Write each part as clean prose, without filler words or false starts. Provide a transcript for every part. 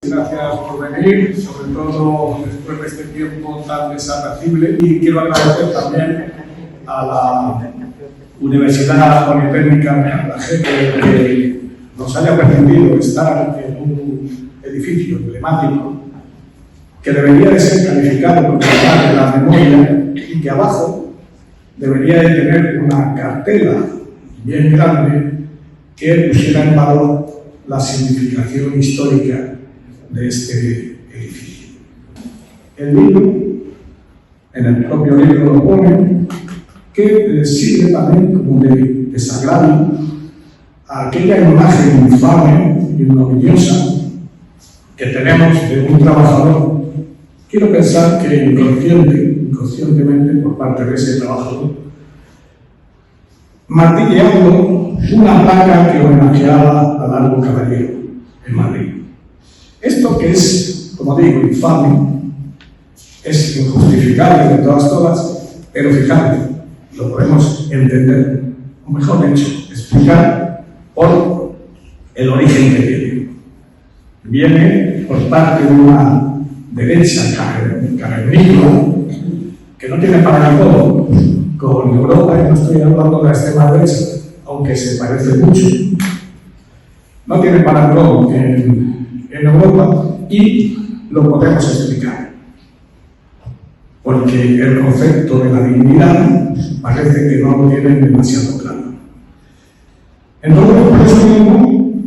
Gracias por venir, sobre todo después de este tiempo tan desapacible. Y quiero agradecer también a la Universidad Politécnica de Albacete que nos haya permitido estar en un edificio emblemático que debería de ser calificado como lugar de la memoria y que abajo debería de tener una cartela bien grande que pusiera en valor la significación histórica de este edificio. El libro, en el propio libro lo pone, que sirve también como de desagravio a aquella imagen infame y ignominiosa que tenemos de un trabajador. Quiero pensar que inconscientemente por parte de ese trabajador, martilleando una placa que homenajeaba a Largo Caballero en Madrid. Esto que es, como digo, infame, es injustificable de todas, pero fíjate, lo podemos entender, o mejor dicho, explicar por el origen que tiene. Viene por parte de una derecha cavernícola que no tiene parangón con Europa, y no estoy hablando de la extrema derecha, aunque se parece mucho, no tiene parangón en Europa y lo podemos explicar. Porque el concepto de la dignidad parece que no lo tienen demasiado claro. Entonces, por eso mismo,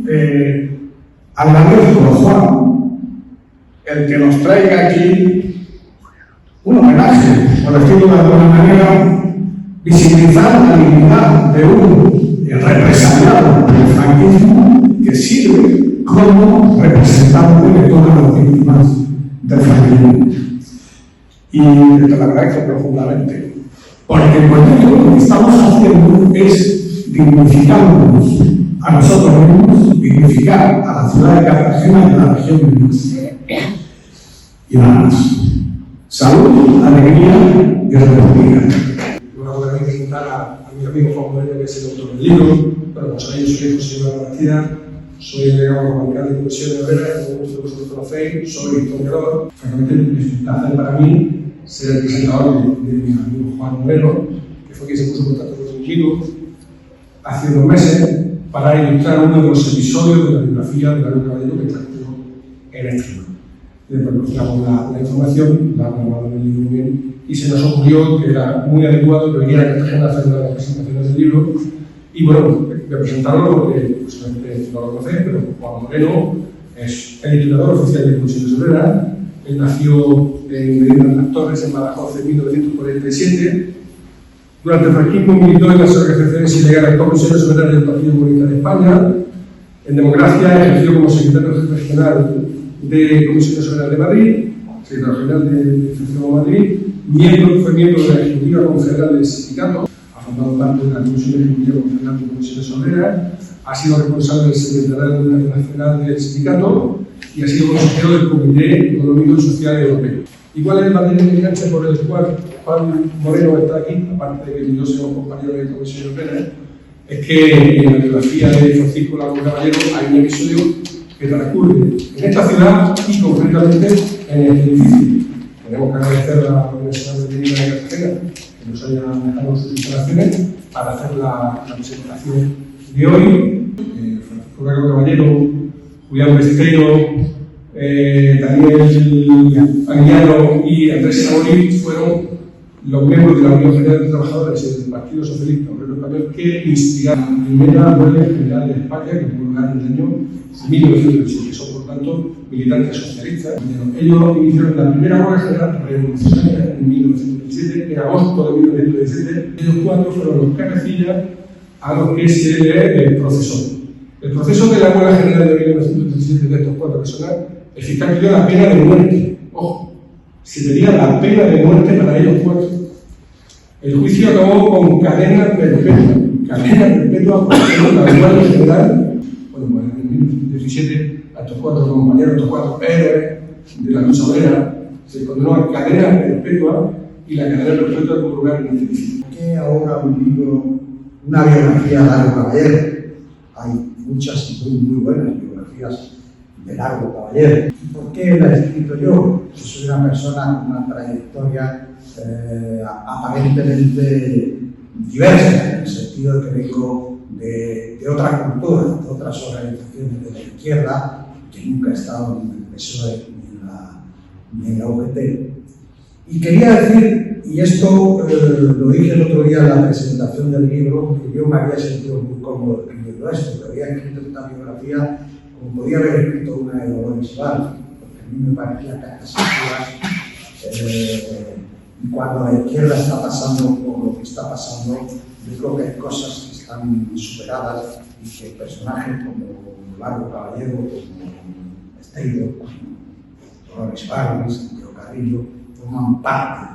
agradezco a Juan el que nos traiga aquí un homenaje, por decirlo de alguna manera, visibilizar la dignidad de un represaliado del franquismo que sirve como representante de todas las víctimas del franquismo. Y te lo agradezco profundamente, porque lo que estamos haciendo es dignificarnos a nosotros mismos, dignificar a la ciudad de Cartagena y a la región de Murcia. Y nada más. Salud, alegría y república. Luego voy a presentar a mi amigo Juan Moreno, que es el autor del libro. Bueno, como sabéis, yo soy José Manuel García, soy delegado comarcal de Comisión de Obreras, como muchos de vosotros conocéis, soy historiador. Francamente, es un placer para mí ser el presentador de mi amigo Juan Moreno, que fue quien se puso en contacto conmigo hace unos meses para ilustrar uno de los episodios de la biografía de Largo Caballero que trató en este libro. Le proporcionamos la información, la grabamos en el libro bien, y se nos ocurrió que era muy adecuado que viniera a Cartagena a hacer una de las presentaciones del libro. Y bueno, voy a presentarlo porque posiblemente no lo conocéis, pero Juan Moreno es el editor oficial de Comisiones Obreras. Él nació en Las Torres, en Badajoz, en 1947. Durante el franquismo militó en las organizaciones ilegales Comisiones Obreras del Partido Comunista de España. En democracia ejerció como secretario regional de Comisiones Obreras de Madrid, secretario general de Función Madrid, fue miembro de la Ejecutiva Confederal del Sindicato, ha formado parte de la Comisión Ejecutiva Confederal de Comisiones Obreras, ha sido responsable del Secretariado Nacional del Sindicato y ha sido consejero del Comité Económico y Social Europeo. ¿Y cuál es el material de enganche por el cual Juan Moreno está aquí, aparte de que yo soy un compañero de Comisiones Obreras? Es que en la biografía de Francisco Largo Caballero hay un episodio que transcurre en esta ciudad y concretamente en el edificio. Tenemos que agradecer a la Universidad de Cartagena que nos haya dejado sus instalaciones para hacer la presentación de hoy. Francisco Largo Caballero, Julián Besteiro, Daniel Aguiano y Andrés Saborí fueron los miembros de la Unión General de Trabajadores del Partido Socialista Obrero Español que instigaron la primera huelga general de España que tuvo lugar en el año 1927, que son por tanto militantes socialistas. Ellos iniciaron la primera huelga general revolucionaria en 1927, en agosto de 1917. Ellos cuatro fueron los cabecillas a los que se le procesó. El proceso de la huelga general de 1917 de estos cuatro personas, el fiscal pidió la pena de muerte. Ojo, se pedía la pena de muerte para ellos cuatro. El juicio acabó con cadena perpetua. Cadena perpetua por la huelga general. Bueno, pues en 1917 a estos cuatro compañeros, estos cuatro héroes de la lucha obrera, se condenó a cadena perpetua y la cadena perpetua tuvo lugar en este edificio. ¿Por qué ahora un libro, una biografía de Largo Caballero? Hay muchas y muy buenas biografías de Largo Caballero. ¿Por qué la he escrito yo? Yo soy una persona con una trayectoria aparentemente diversa, en el sentido de que vengo de otra cultura, de otras organizaciones de la izquierda, que nunca he estado ni en el PSOE ni en la UGT. Y quería decir, y esto lo dije el otro día en la presentación del libro, que yo me había sentido muy cómodo escribiendo esto, que había escrito esta biografía como podía haber escrito una de Dolores Ibarra, porque a mí me parecía que a estas alturas, cuando la izquierda está pasando por lo que está pasando, yo creo que hay cosas que están superadas y que personajes como Largo Caballero, como Esteiro, como Dolores Ibarra, Santiago Carrillo, forman parte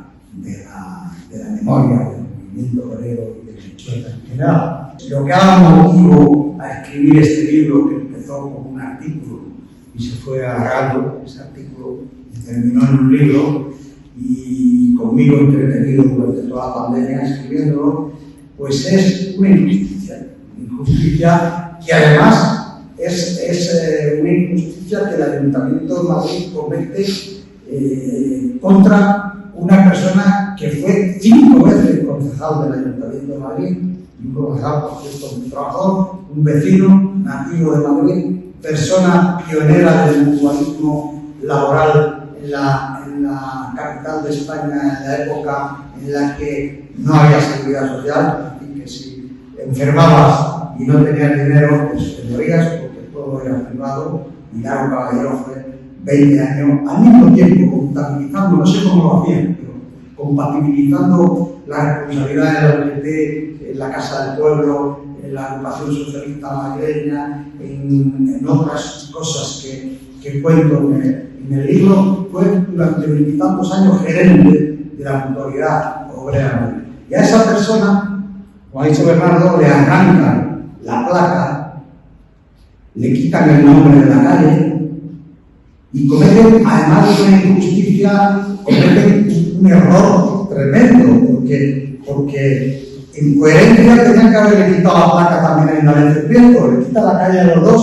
de la memoria del movimiento obrero y de la izquierda en general. Lo que ha dado motivo a escribir este libro, que empezó como un artículo y se fue alargando, ese artículo terminó en un libro y conmigo entretenido durante toda la pandemia escribiéndolo, pues es una injusticia que además es una injusticia que el Ayuntamiento de Madrid comete contra una persona que fue 5 veces concejal del Ayuntamiento de Madrid, un concejal, por cierto, un trabajador, un vecino nativo de Madrid, persona pionera del mutualismo laboral en la capital de España, en la época en la que no había seguridad social, y que si enfermabas y no tenías dinero, pues te morías porque todo era privado. Y Largo Caballero fue 20 años al mismo tiempo compatibilizando, no sé cómo lo hacían, pero compatibilizando la responsabilidad de la UGT en la Casa del Pueblo, en la agrupación socialista madrileña, en otras cosas que cuento en el libro. Fue durante 20 y tantos años gerente de la Autoridad Obrera. Y a esa persona, como ha dicho Bernardo, le arrancan la placa, le quitan el nombre de la calle y cometen, además de una injusticia, cometen un error tremendo, porque en coherencia tenían que haberle quitado la placa también en Navete Prieto, le quita la calle a los dos,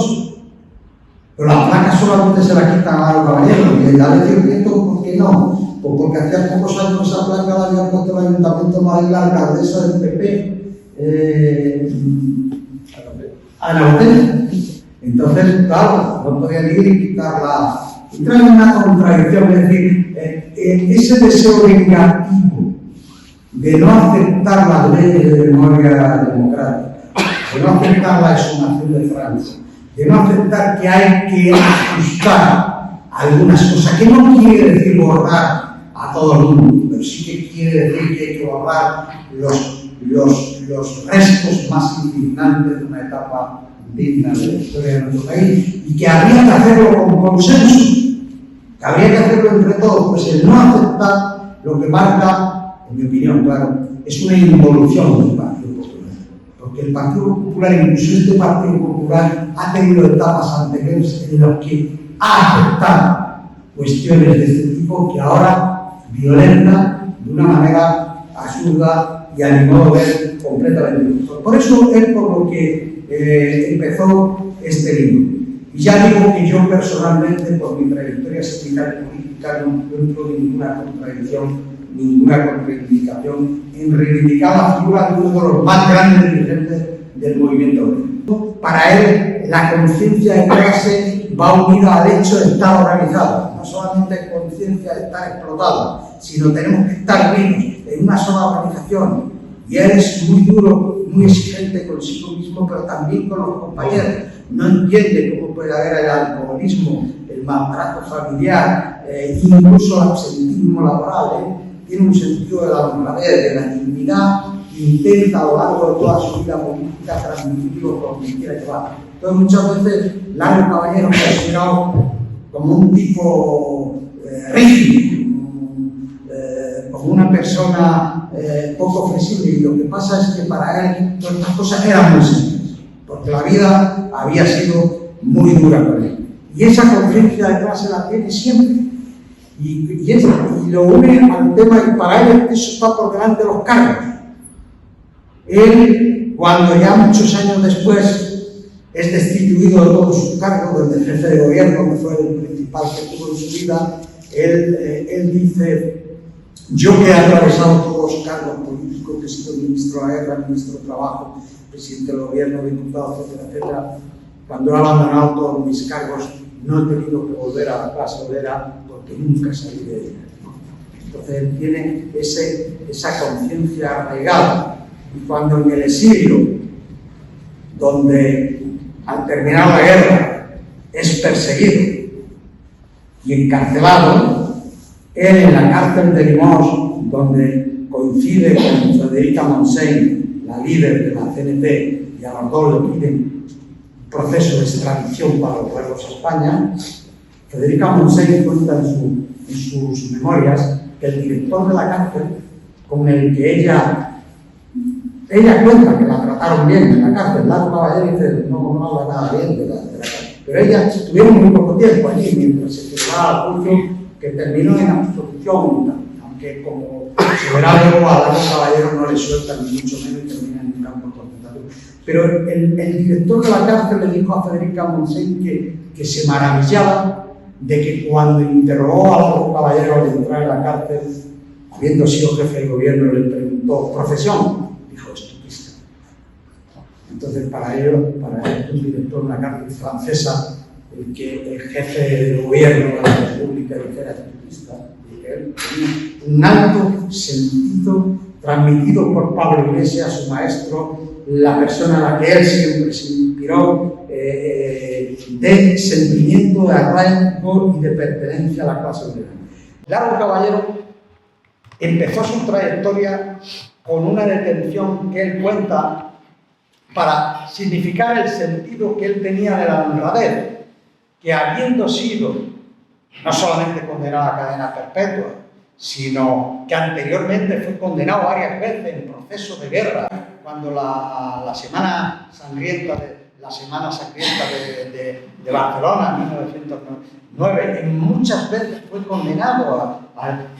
pero la placa solamente se la quitan a los caballeros, y en Navete Prieto, ¿por qué no? Pues porque hacía pocos años esa placa la había puesto el Ayuntamiento de Madrid, la alcaldesa del PP, Ana Ortega. Entonces, claro, no podían ir y quitarla. Y trae una contradicción, es decir, ese deseo vengativo de no aceptar las leyes de memoria democrática, de no aceptar la exhumación de Francia, de no aceptar que hay que ajustar algunas cosas, que no quiere decir borrar a todo el mundo, pero sí que quiere decir que hay que borrar los restos más indignantes de una etapa digna de la historia de nuestro país, y que habría que hacerlo con consenso, que habría que hacerlo entre todos. Pues el no aceptar lo que marca, en mi opinión, claro, es una involución del Partido Popular, porque el Partido Popular, incluso este Partido Popular, ha tenido etapas anteriores en las que ha aceptado cuestiones de este tipo que ahora violenta de una manera absurda y a mi modo de ver completamente injusto. Por eso es por lo que empezó este libro. Y ya digo que yo personalmente, por mi trayectoria sindical y política, no encuentro ninguna contradicción, ninguna contraindicación en reivindicar la figura de uno de los más grandes dirigentes del movimiento obrero. Para él, la conciencia de clase va unida al hecho de estar organizado. No solamente conciencia de estar explotado, sino tenemos que estar vivos en una sola organización. Y él es muy duro, muy exigente consigo mismo, pero también con los compañeros. No entiende cómo puede haber el alcoholismo, el maltrato familiar, incluso el absentismo laboral. Tiene un sentido de la honradez, de la dignidad, e intenta a lo largo de toda su vida política transmitirlo por donde quiera llevar. Entonces, muchas veces, Largo Caballero es considerado como un tipo rígido, como una persona poco flexible, y lo que pasa es que para él todas estas cosas eran muy simples, porque la vida había sido muy dura con él. Y esa conciencia de clase la tiene siempre. Y lo une al tema, y para él eso está por delante de los cargos. Él, cuando ya muchos años después es destituido de todos sus cargos, desde jefe de gobierno, que fue el principal que tuvo en su vida. Él dice: yo que he atravesado todos los cargos políticos, que he sido ministro de la guerra, ministro de trabajo, presidente del gobierno, diputado, etcétera, etcétera, cuando he abandonado todos mis cargos no he tenido que volver a la clase obrera porque nunca salí de ella. Entonces él tiene esa conciencia arraigada. Y cuando en el exilio, donde al terminar la guerra es perseguido y encarcelado, él en la cárcel de Limoges, donde coincide con Federica Montseny, la líder de la CNT, y a los dos le piden un proceso de extradición para volverlos a España, Federica Montseny cuenta en sus memorias que el director de la cárcel, con el que ella cuenta que la trataron bien en la cárcel, Lago Caballero dice: no habla nada bien de la cárcel, pero ella estuvieron muy poco tiempo allí mientras se firmaba el juicio, que terminó en absolución, aunque como se verá luego a Lago Caballero no le sueltan ni mucho menos y termina en un campo de concentración. Pero el director de la cárcel le dijo a Federica Montseny que se maravillaba de que cuando interrogó a Lago Caballero al entrar en la cárcel, habiendo sido jefe del gobierno, le preguntó: ¿profesión? Dijo: estupista. Entonces, para él, un director de una cárcel francesa, que el jefe del gobierno de la República dijera estupista, él tenía un alto sentido transmitido por Pablo Iglesias, su maestro, la persona a la que él siempre se inspiró, de sentimiento de arraigo y de pertenencia a la clase obrera. Lago Caballero empezó su trayectoria con una detención que él cuenta para significar el sentido que él tenía de la honradez, que habiendo sido no solamente condenado a cadena perpetua, sino que anteriormente fue condenado varias veces en procesos de guerra, cuando la Semana Sangrienta de Barcelona en 1909, muchas veces fue condenado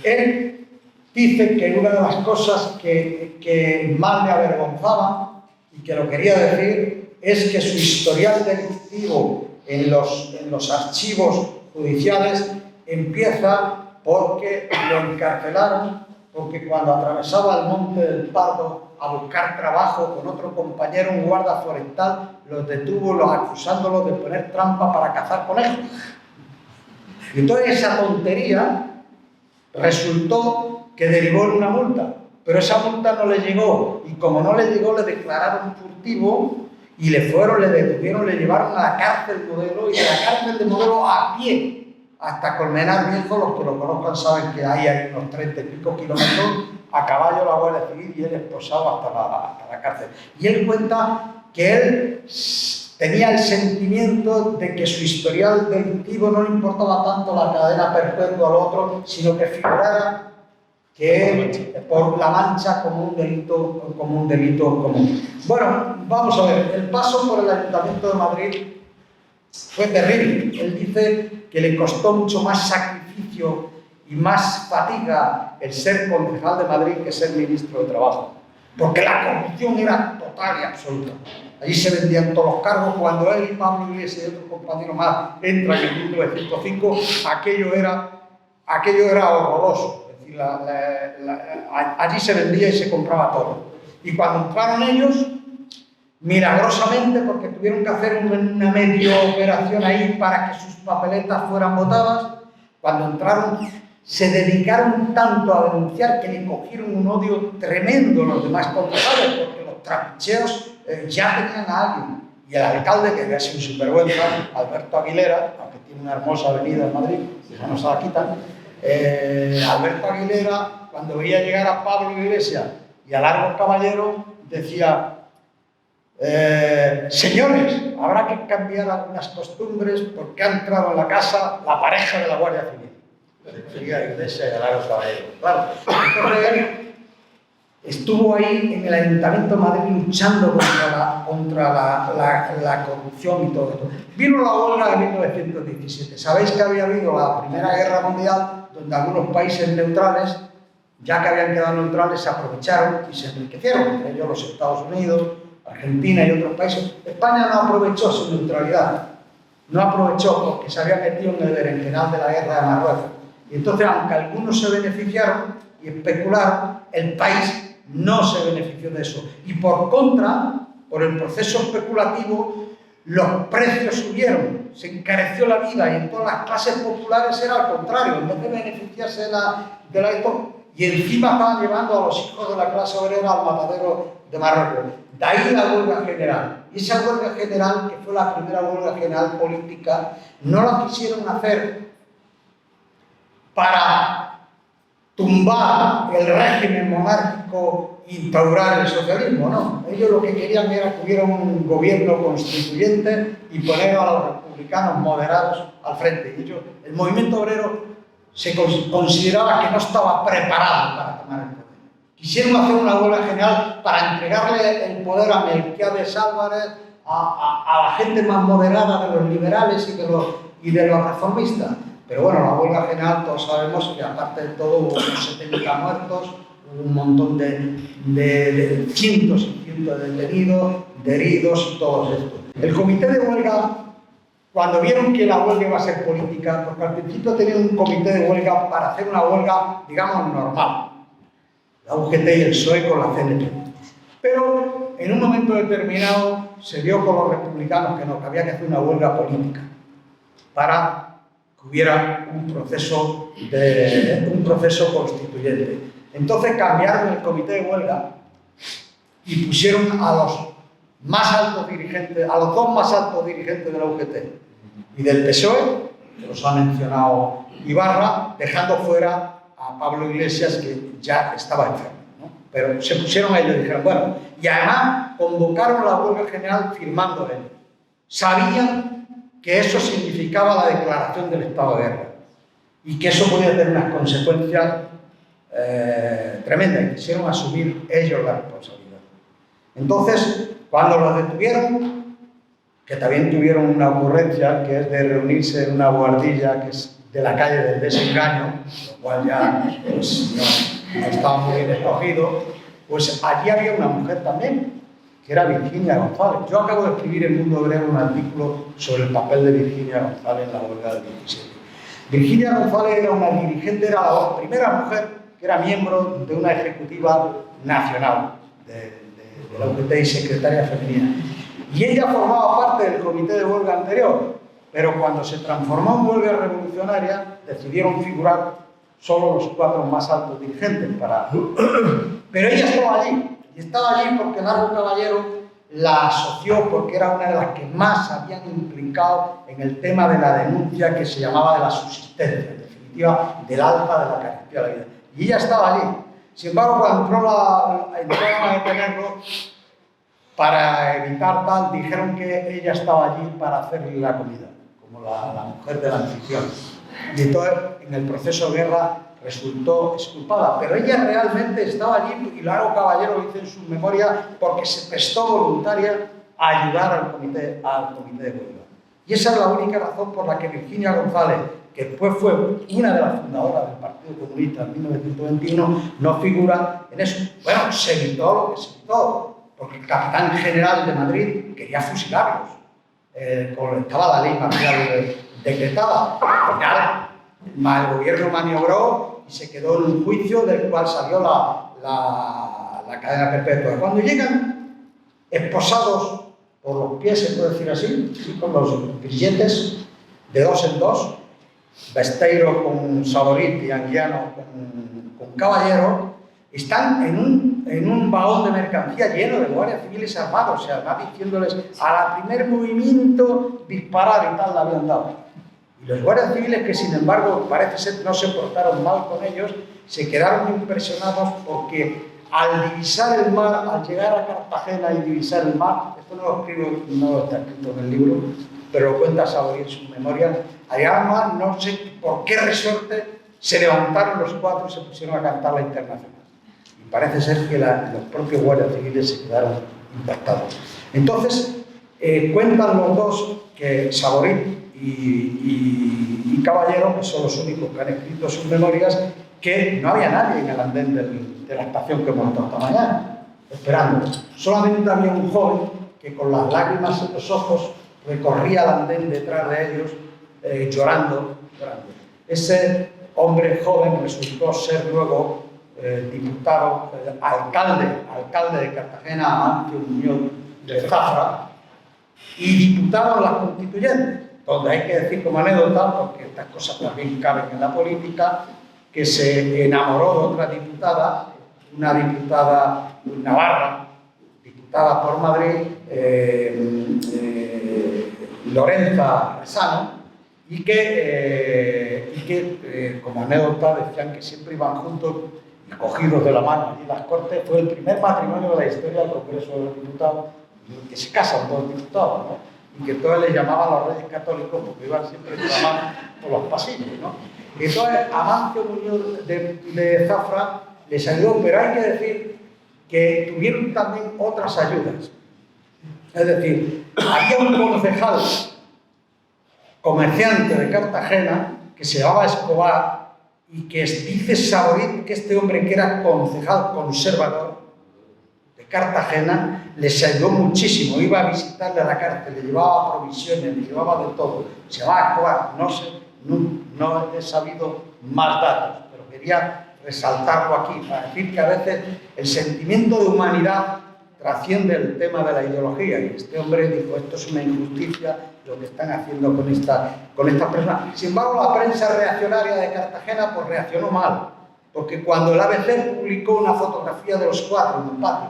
él dice que una de las cosas que más le avergonzaba y que lo quería decir es que su historial delictivo en los archivos judiciales empieza porque lo encarcelaron, porque cuando atravesaba el Monte del Pardo a buscar trabajo con otro compañero, un guarda forestal, los detuvo acusándolo de poner trampa para cazar conejos. Y entonces esa tontería resultó que derivó en una multa, pero esa multa no le llegó, y como no le llegó, le declararon furtivo y le detuvieron, le llevaron a la cárcel Modelo, y de la cárcel de Modelo a pie hasta Colmenar Viejo. Los que lo conozcan saben que hay unos 30 y pico kilómetros, a caballo la Guardia Civil, y él esposado hasta la cárcel. Y él cuenta que él tenía el sentimiento de que su historial delictivo no le importaba tanto la cadena perpetua al otro, sino que figurara que por la mancha como un delito común. Bueno, vamos a ver, el paso por el Ayuntamiento de Madrid fue terrible. Él dice que le costó mucho más sacrificio y más fatiga el ser concejal de Madrid que ser ministro de Trabajo, porque la corrupción era total y absoluta. Allí se vendían todos los cargos. Cuando él y Pablo Iglesias y otro compañero más entran en 1905, aquello era horroroso. Es decir, allí se vendía y se compraba todo. Y cuando entraron ellos, milagrosamente, porque tuvieron que hacer una medio operación ahí para que sus papeletas fueran votadas, cuando entraron se dedicaron tanto a denunciar que le cogieron un odio tremendo a los demás concejales, porque los trapicheos ya tenían a alguien. Y el alcalde, que es un sinvergüenza, Alberto Aguilera, aunque tiene una hermosa avenida en Madrid, ya no se la quitan, Alberto Aguilera, cuando veía llegar a Pablo Iglesias y a Lago Caballero, decía: señores, habrá que cambiar algunas costumbres porque ha entrado en la casa la pareja de la Guardia Civil. Sería Iglesias y Lago Caballero. Claro, entonces él estuvo ahí en el Ayuntamiento de Madrid luchando contra la corrupción y todo esto. Vino la huelga de 1917. Sabéis que había habido la Primera Guerra Mundial, donde algunos países neutrales, ya que habían quedado neutrales, se aprovecharon y se enriquecieron, entre ellos los Estados Unidos, Argentina y otros países, España no aprovechó su neutralidad, no aprovechó porque se había metido en el berenjenal de la guerra de Marruecos. Y entonces, aunque algunos se beneficiaron y especularon, el país no se benefició de eso. Y por contra, por el proceso especulativo, los precios subieron, se encareció la vida y en todas las clases populares era al contrario, en vez de beneficiarse de la y encima estaban llevando a los hijos de la clase obrera al matadero de Marruecos. De ahí la huelga general. Y esa huelga general, que fue la primera huelga general política, no la quisieron hacer para tumbar el régimen monárquico e instaurar el socialismo, no. Ellos lo que querían era que hubiera un gobierno constituyente y poner a los republicanos moderados al frente. Y ellos, el movimiento obrero se consideraba que no estaba preparado para tomar el poder. Quisieron hacer una huelga general para entregarle el poder a Melquiades Álvarez, a la gente más moderada de los liberales y de los reformistas. Pero bueno, la huelga general, todos sabemos que aparte de todo hubo unos 70 muertos, un montón de cientos y cientos de detenidos, de heridos y todo esto. El comité de huelga, cuando vieron que la huelga iba a ser política, porque al principio tenían un comité de huelga para hacer una huelga, digamos, normal, la UGT y el PSOE con la CNT. Pero en un momento determinado se vio con los republicanos que no, que había que hacer una huelga política para que hubiera un proceso constituyente. Entonces cambiaron el comité de huelga y pusieron a los más altos dirigentes, a los dos más altos dirigentes de la UGT y del PSOE, que los ha mencionado Ibarra, dejando fuera a Pablo Iglesias, que ya estaba enfermo, ¿no? Pero se pusieron a ellos y dijeron, bueno, y además convocaron la huelga general firmando ellos. Sabían que eso significaba la declaración del estado de guerra y que eso podía tener unas consecuencias tremendas, y quisieron asumir ellos la responsabilidad. Entonces, cuando los detuvieron, que también tuvieron una ocurrencia, que es de reunirse en una buhardilla que es de la calle del Desengaño, lo cual ya pues, no estaba muy bien escogido, pues allí había una mujer también, que era Virginia González. Yo acabo de escribir en Mundo Obrero un artículo sobre el papel de Virginia González en la huelga del 17. Virginia González era una dirigente, era la primera mujer que era miembro de una ejecutiva nacional de la UGT y secretaria femenina. Y ella formaba parte del comité de huelga anterior, pero cuando se transformó en huelga revolucionaria, decidieron figurar solo los 4 más altos dirigentes. Pero ella estaba allí, y estaba allí porque Largo Caballero la asoció, porque era una de las que más habían implicado en el tema de la denuncia que se llamaba de la subsistencia, en definitiva, del alza de la carestía de la vida. Y ella estaba allí. Sin embargo, cuando entraron a detenerlo, para evitar tal, dijeron que ella estaba allí para hacerle la comida, como la mujer del anfitrión. Y entonces, en el proceso de guerra, resultó exculpada. Pero ella realmente estaba allí, y Largo Caballero lo dice en sus memorias, porque se prestó voluntaria a ayudar al comité de huelga. Y esa es la única razón por la que Virginia González, que después fue una de las fundadoras del Partido Comunista en 1921, no figura en eso. Bueno, se evitó lo que se evitó, porque el capitán general de Madrid quería fusilarlos. Estaba la ley marcial decretada. Al final, el gobierno maniobró y se quedó en un juicio del cual salió la cadena perpetua. Cuando llegan esposados por los pies, se puede decir así, con los grilletes de 2 en 2, Besteiro con Saborit y Anguiano con Caballero, están en un vagón de mercancía lleno de guardias civiles armados, o sea, además diciéndoles al primer movimiento disparar y tal, la habían dado. Y los guardias civiles, que sin embargo parece ser no se portaron mal con ellos, se quedaron impresionados porque al divisar el mar, al llegar a Cartagena y divisar el mar, esto no lo escribo, no está escrito en el libro, pero lo cuenta Saborit en sus memorias, al llegar al mar, no sé por qué resorte, se levantaron los 4 y se pusieron a cantar la Internacional. Y parece ser que los propios guardias civiles se quedaron impactados. Entonces, cuentan los dos que Saborit y Caballero, que son los únicos que han escrito sus memorias, que no había nadie en el andén de la estación que hemos estado esta mañana. esperando. Solamente había un joven que con las lágrimas en los ojos recorría el andén detrás de ellos, llorando. Ese hombre joven resultó ser luego diputado, alcalde de Cartagena, Amancio Muñoz de Zafra, y diputado en las constituyentes, donde hay que decir como anécdota, porque estas cosas también caben en la política, que se enamoró de otra diputada, una diputada navarra, diputada por Madrid, Lorenza Resano, y que como anécdota decían que siempre iban juntos y cogidos de la mano. Y las Cortes fue el primer matrimonio de la historia del Congreso de los Diputados, que se casan todos los diputados, ¿no? Y que todos les llamaban los Reyes Católicos porque iban siempre de la mano por los pasillos, ¿no? Y entonces Amancio Muñoz de Zafra les ayudó, pero hay que decir que tuvieron también otras ayudas. Es decir, había un concejal comerciante de Cartagena que se llamaba Escobar y que dice Saborit que este hombre, que era concejal conservador de Cartagena, les ayudó muchísimo. Iba a visitarle a la cárcel, le llevaba provisiones, le llevaba de todo. Se llamaba Escobar, no he sabido más datos, pero quería resaltarlo aquí para decir que a veces el sentimiento de humanidad trasciende el tema de la ideología, y este hombre dijo: esto es una injusticia lo que están haciendo con estas personas. Sin embargo, la prensa reaccionaria de Cartagena pues reaccionó mal, porque cuando el ABC publicó una fotografía de los cuatro en el patio,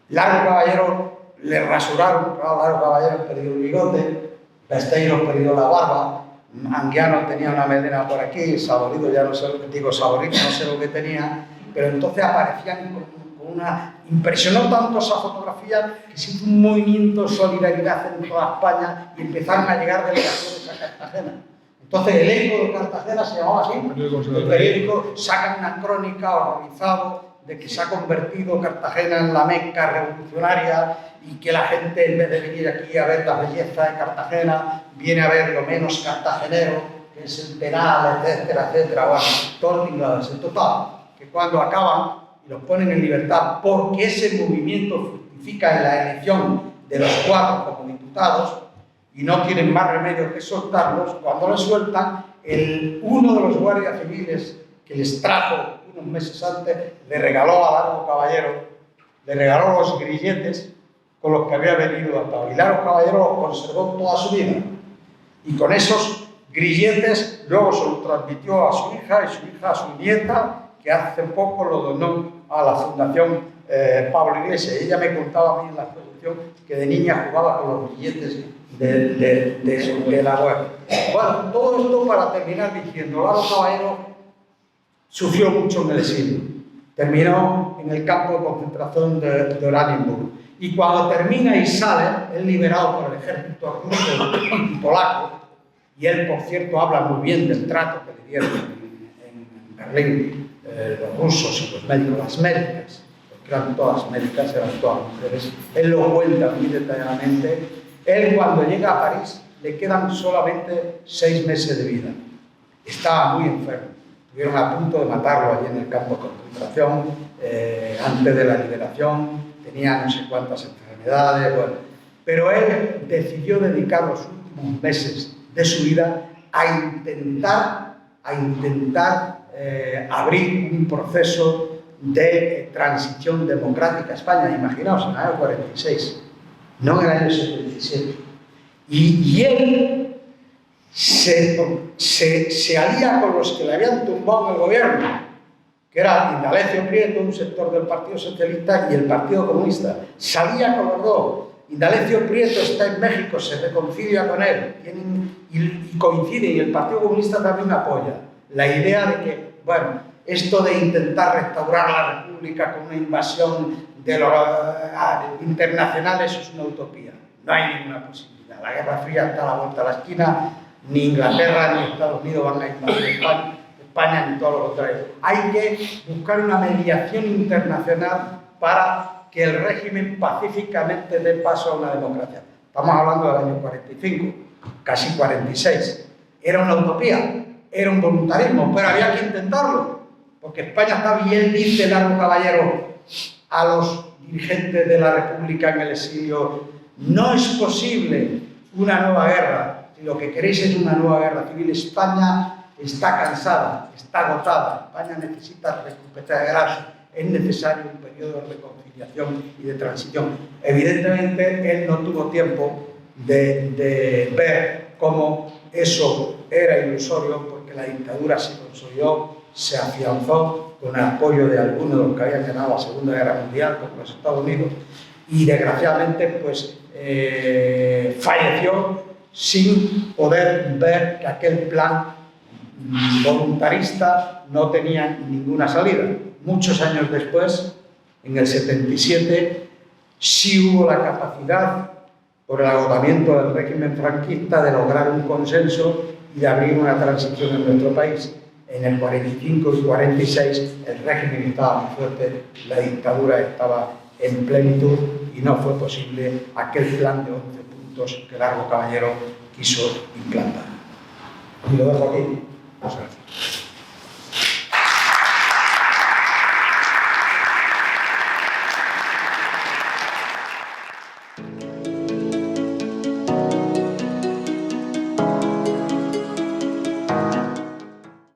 Largo Caballero le rasuraron, claro, Largo Caballero perdió el bigote, Besteiro perdió la barba, Anguiano tenía una melena por aquí, Saborito ya no sé lo que digo, Saborito no sé lo que tenía, pero entonces aparecían con una... Impresionó tanto esa fotografía que se hizo un movimiento de solidaridad en toda España y empezaron a llegar delegaciones a Cartagena. Entonces el Eco de Cartagena se llamaba así. El periódico saca una crónica horrorizado de que se ha convertido Cartagena en la Meca revolucionaria y que la gente, en vez de venir aquí a ver la belleza de Cartagena, viene a ver lo menos cartagenero, que es el penal, etcétera, etcétera. Bueno, todo tingadas. En total, que cuando acaban y los ponen en libertad porque ese movimiento fructifica en la elección de los cuatro como diputados y no tienen más remedio que soltarlos, cuando los sueltan, uno de los guardias civiles que les trajo unos meses antes le regaló a Largo Caballero, le regaló los grilletes con los que había venido hasta hoy. Largo Caballero los conservó toda su vida y con esos grilletes luego se los transmitió a su hija y su hija a su nieta, que hace poco lo donó a la Fundación Pablo Iglesias. Ella me contaba a mí en la exposición que de niña jugaba con los billetes de la web. Bueno, todo esto para terminar diciendo, Largo Caballero sufrió mucho en el exilio. Terminó en el campo de concentración de Oranienburg. Y cuando termina y sale, es liberado por el ejército ruso y polaco, y él, por cierto, habla muy bien del trato que le dieron en Berlín, los rusos y los médicos, las médicas, porque eran todas médicas, eran todas mujeres. Él lo cuenta muy detalladamente. Él, cuando llega a París, le quedan solamente 6 meses de vida. Estaba muy enfermo. Estuvieron a punto de matarlo allí en el campo de concentración, antes de la liberación. Tenía no sé cuántas enfermedades, bueno. Pero él decidió dedicar los últimos meses de su vida a intentar abrir un proceso de transición democrática a España. Imaginaos, en el año 46, no en el año 77. Y él se alía con los que le habían tumbado en el gobierno, que era Indalecio Prieto, un sector del Partido Socialista, y el Partido Comunista. Salía con los dos. Indalecio Prieto está en México, se reconcilia con él, y coincide, y el Partido Comunista también apoya la idea de que, bueno, esto de intentar restaurar la República con una invasión de los internacionales es una utopía. No hay ninguna posibilidad. La Guerra Fría está a la vuelta de la esquina, ni Inglaterra ni Estados Unidos van a invadir España ni todo lo contrario. Hay que buscar una mediación internacional para que el régimen pacíficamente dé paso a una democracia. Estamos hablando del año 45, casi 46. Era una utopía. Era un voluntarismo, pero había que intentarlo, porque España estaba, y él dice, Largo Caballero, a los dirigentes de la República en el exilio: no es posible una nueva guerra, si lo que queréis es una nueva guerra civil. España está cansada, está agotada, España necesita recuperarse, es necesario un periodo de reconciliación y de transición. Evidentemente, él no tuvo tiempo de ver cómo eso era ilusorio, porque la dictadura se consolidó, se afianzó con el apoyo de algunos de los que habían ganado la Segunda Guerra Mundial, como los Estados Unidos, y desgraciadamente pues falleció sin poder ver que aquel plan voluntarista no tenía ninguna salida. Muchos años después, en el 77, sí hubo la capacidad, por el agotamiento del régimen franquista, de lograr un consenso y de abrir una transición en nuestro país. En el 45 y 46 el régimen estaba muy fuerte, la dictadura estaba en plenitud y no fue posible aquel plan de 11 puntos que Largo Caballero quiso implantar. Y lo dejo aquí. Muchas gracias.